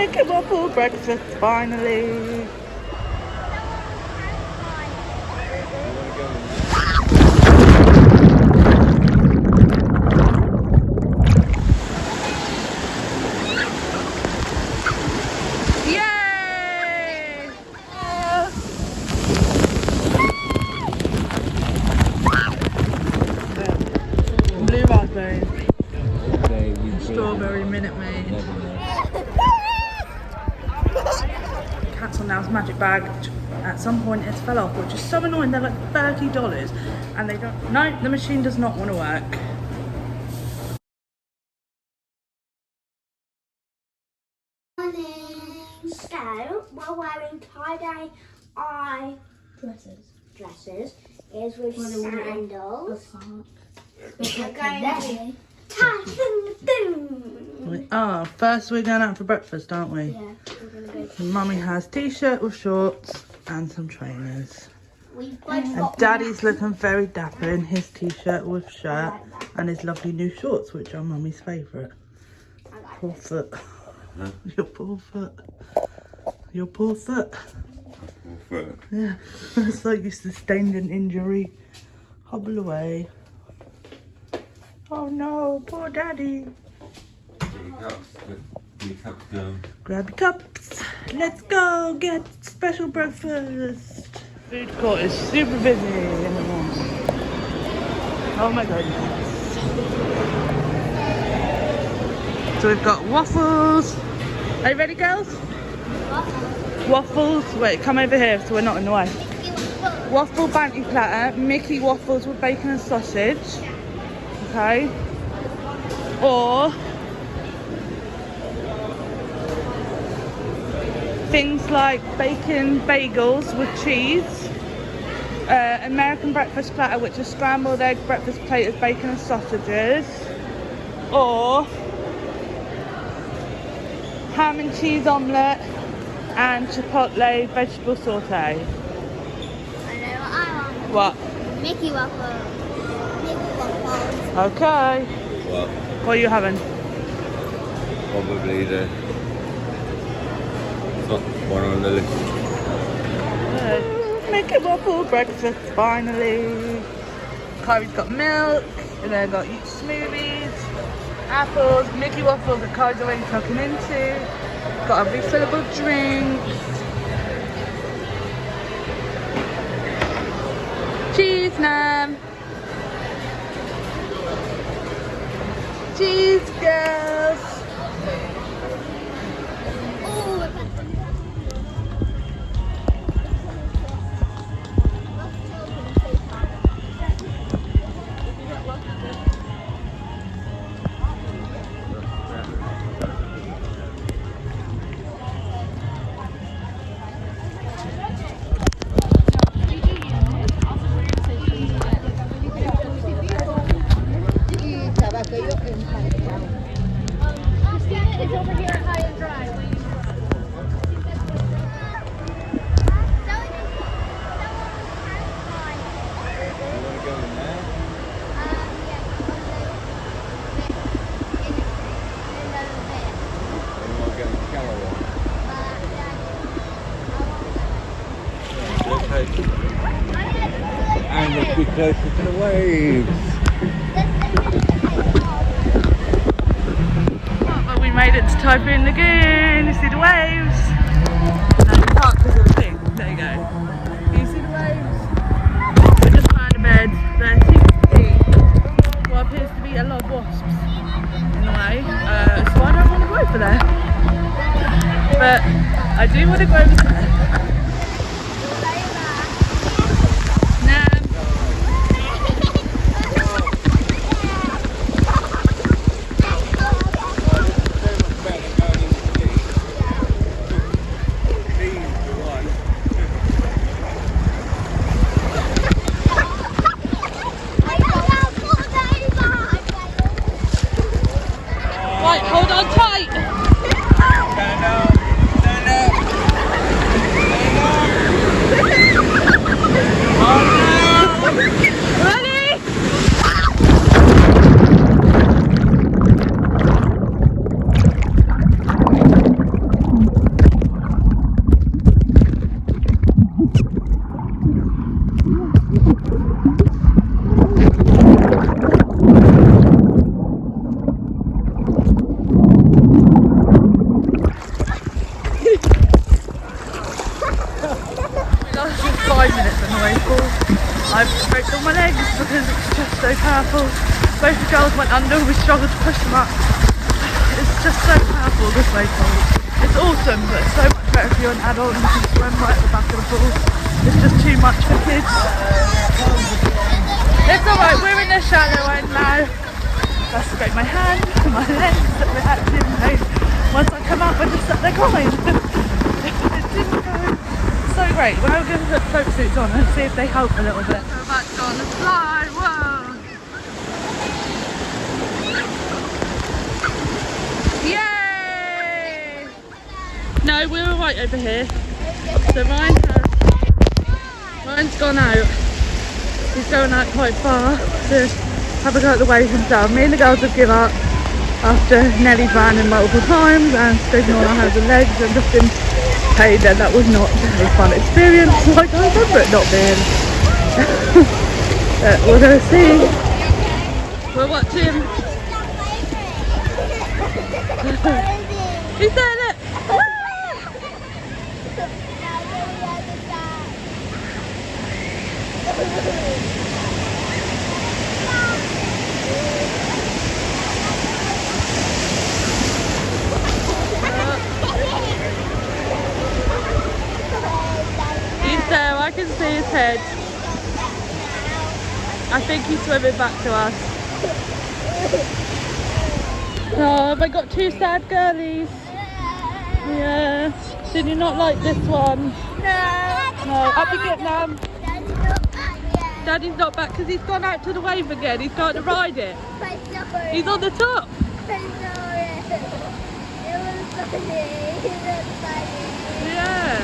Mickey Waffle Breakfast, finally. Yay! Blue raspberry. Strawberry Minute Maid. Cat's on Now's magic bag. At some point it fell off, which is so annoying. They're like $30 and they don't. No, the machine does not want to work. So we're wearing tie-dye eye dresses is with sandals. We're going to Typhoon Lagoon. Oh, first we're going out for breakfast, aren't we? Yeah, we're going to go. Mummy has t-shirt with shorts and some trainers. We've both And got Daddy's looking very dapper in his t-shirt with shirt and his lovely new shorts, which are Mummy's favourite. Poor foot. Huh? Your poor foot. Your poor foot. Poor foot. Yeah, it's like you sustained an injury. Hobble away. Oh no, poor Daddy. Get your cups. Get your cups going. Grab your cups. Let's go get special breakfast. Food court is super busy in the morning. Oh my goodness. So we've got waffles. Are you ready, girls? Waffles. Wait, come over here so we're not in the way. Waffle bounty platter, Mickey waffles with bacon and sausage. Okay. Or things like bacon bagels with cheese. American breakfast platter, which is scrambled egg breakfast plate with bacon and sausages. Or ham and cheese omelette and chipotle vegetable saute. I know what I want. What? Mickey Waffle. Mickey Waffles. Okay. Well, What are you having? probably the top one on the list. Good. Mickey Waffle Breakfast, finally. Kyrie's got milk, and then got each smoothies, apples, Mickey Waffles that Kyrie's already tucking into. Got a refillable drink. Cheese, Nam. Cheese, girls. It's over here high and dry. And let's be closer to the waves. Well, we made it to Typhoon Lagoon. You see the waves? No, you can't because of the thing. There you go. Can you see the waves? We just found a bed. There seems to be what appears to be a lot of wasps in the way. So I don't want to go over there. But I do want to go over there. Right, hold on tight. Ready? because it's just so powerful. Both the girls went under, we struggled to push them up. It's just so powerful, this wave pool. It's awesome, but it's so much better if you're an adult and you can swim right at the back of the pool. It's just too much for kids. It's alright, we're in the shallow end now. I scrape my hands and my legs that we're actually in pain. Once I come out, we're just sat there crying. It didn't go so great. We're going to put float suits on and see if they help a little bit. We're about to go on the slide, whoa! Yay! No, we're right over here. So Ryan's gone out. He's going out quite far to have a go at the waves himself. Me and the girls have given up after Nelly ran in multiple times and scraping all our hands and legs and just been paid, and that was not a very fun experience like I remember it not being. But we're going to see. We're watching. He's there, look! He's there, I can see his head. I think he's swimming back to us. Oh, have I got two sad girlies? Yeah. Did you not like this one? No. Up you get, Nam. Daddy's not back because he's gone out to the wave again. He's going to ride it. He's on the top. Yeah.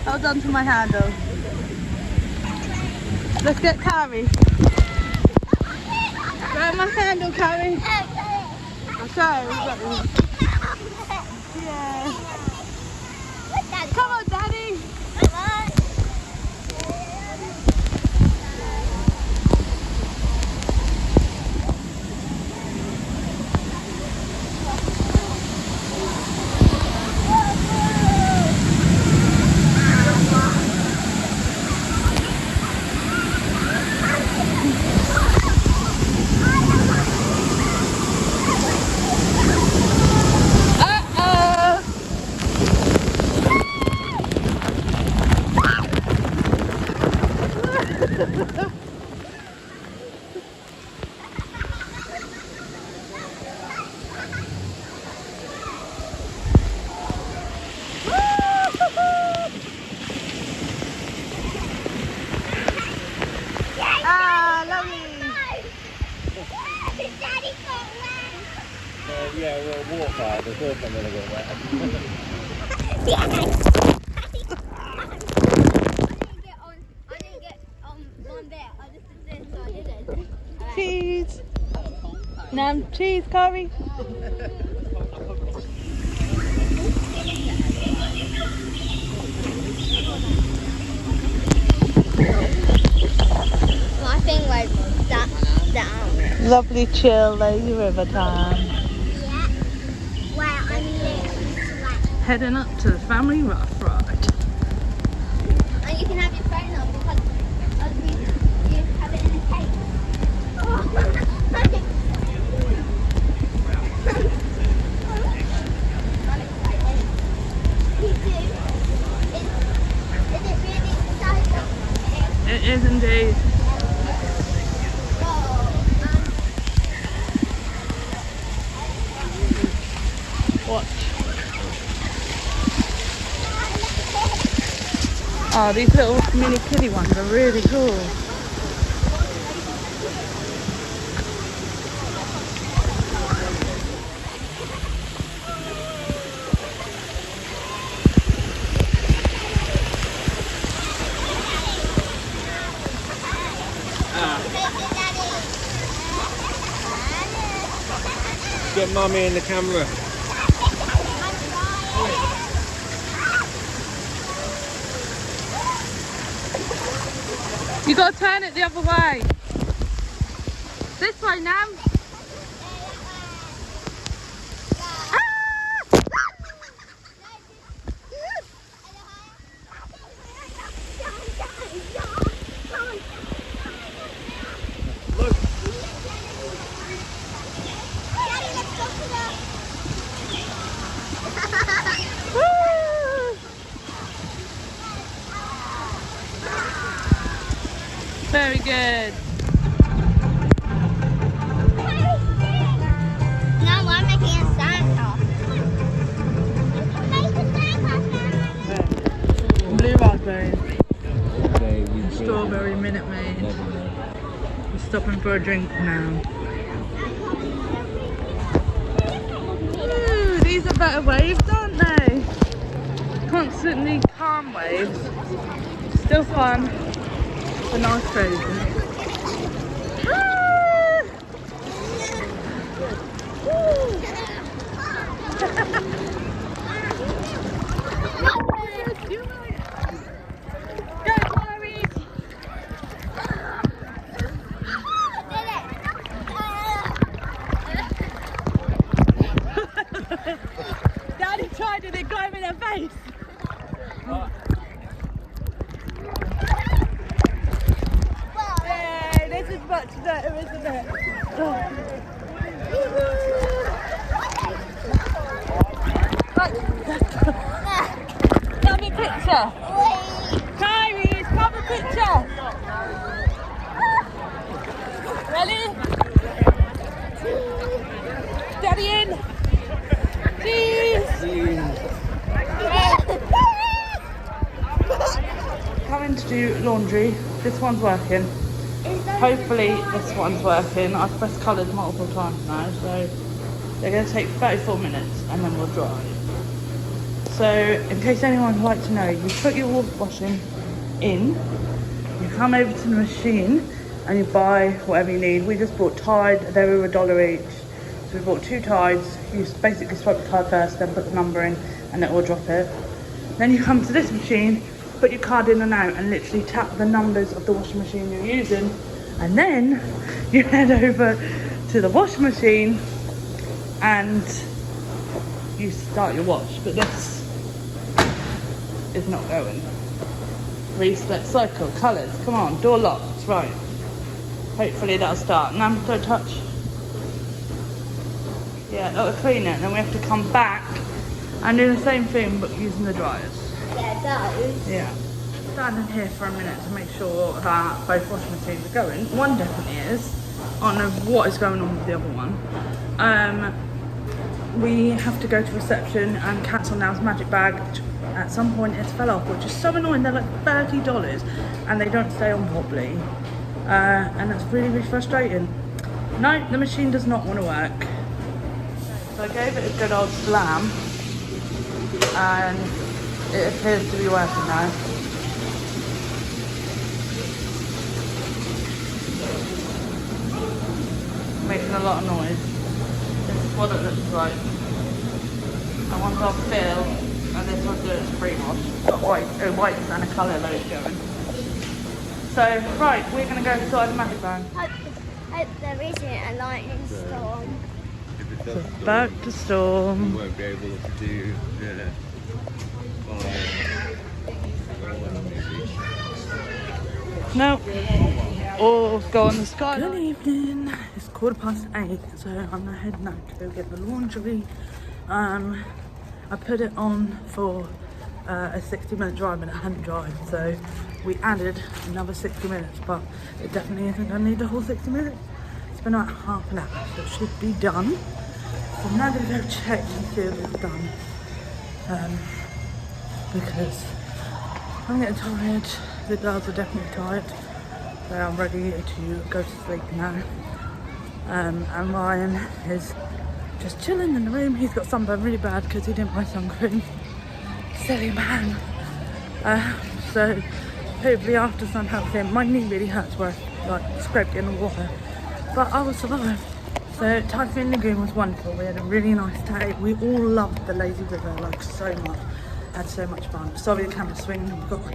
Hold on to my handle. Let's get Carrie. Grab my handle, Carrie. I'll show you. Yeah. Come on, Daddy. Yeah, we'll walk out. The surf I'm going to go wet. I didn't get on there. I just did this, so I didn't. Cheese. Nam, cheese, Carrie. Well, I think like that down. Lovely chill lazy river time. Yeah. Well, I'm literally sweating. Heading up to the family raft ride. And you can have your phone on because you have it in a case. I'm excited. You too. Is it really exciting? It is indeed. Watch. Oh, these little mini kiddie ones are really cool. Get mummy in the camera. You gotta turn it the other way. This way, Nam. Very good. No, I'm making a sandcastle. Blue raspberry, Okay, we strawberry Minute Maid. We're stopping for a drink now. Ooh, these are better waves, aren't they? Constantly calm waves. Still fun. A nice crazy. Daddy tried it and got him in the face. Hey, this is much better, isn't it? Have a picture. Tyrese, have a picture. Ready? Daddy in. Cheese. Coming to do laundry. This one's working. Hopefully this one's working. I've pressed colours multiple times now, so they're going to take 34 minutes and then we'll dry. So in case anyone would like to know, you put your washing in, you come over to the machine and you buy whatever you need. We just bought Tide, they were $1 each. So we bought 2 Tides. You basically swipe the card first, then put the number in and it will drop it. Then you come to this machine, put your card in and out and literally tap the numbers of the washing machine you're using, and then you head over to the washing machine and you start your wash. But this is not going. Reset cycle, colours, come on, door locked, right. Hopefully that'll start. Now don't touch. Yeah, that'll clean it, and then we have to come back and do the same thing but using the dryers. Yeah, those. Yeah. Standing here for a minute to make sure that both washing machines are going. One definitely is. I don't know what is going on with the other one. We have to go to reception and cancel Now's magic bag. At some point it fell off, which is so annoying. They're like $30 and they don't stay on properly. And that's really, really frustrating. No, the machine does not want to work. So I gave it a good old slam and it appears to be working now. Making a lot of noise. This is what it looks like. That one's off fill and this one's doing its free wash. Got white and a colour load going. So, right, we're going to go inside the magic bag. Hope there isn't a lightning storm. If it does, About to storm. we won't be able to do the No. Or go on the sky. Good evening. It's 8:15, so I'm gonna head now to go get the laundry. I put it on for a 60-minute drive and it hadn't dried, so we added another 60 minutes, but it definitely isn't gonna need the whole 60 minutes. It's been about half an hour, so it should be done. So I'm now gonna go check and see if it's done. Because I'm getting tired. The girls are definitely tired. They are ready to go to sleep now. And Ryan is just chilling in the room. He's got sunburn really bad because he didn't buy sun cream. Silly man. So hopefully after sun helps him. My knee really hurts where I like scraped in the water, but I will survive. So Typhoon Lagoon was wonderful. We had a really nice day. We all loved the lazy river like so much. Had so much fun. Sorry the camera's swinging. We've got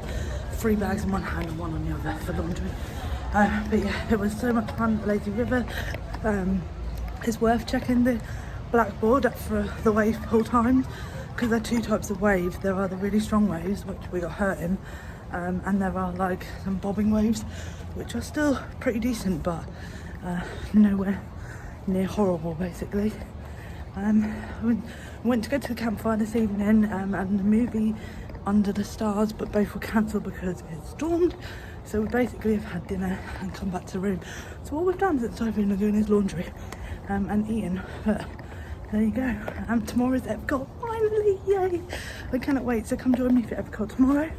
3 bags in one hand and one on the other for laundry. But yeah, it was so much fun. Lazy River. It's worth checking the blackboard for the wave pool times, because there are 2 types of waves. There are the really strong waves, which we got hurt in, and there are like some bobbing waves, which are still pretty decent, but nowhere near horrible, basically. We went to go to the campfire this evening, and the movie Under the Stars, but both were cancelled because it stormed. So we basically have had dinner and come back to the room. So all we've done since Typhoon Lagoon is laundry and eating. But there you go. Tomorrow's Epcot, finally, yay! I cannot wait, so come join me for Epcot tomorrow.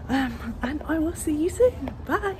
And I will see you soon. Bye!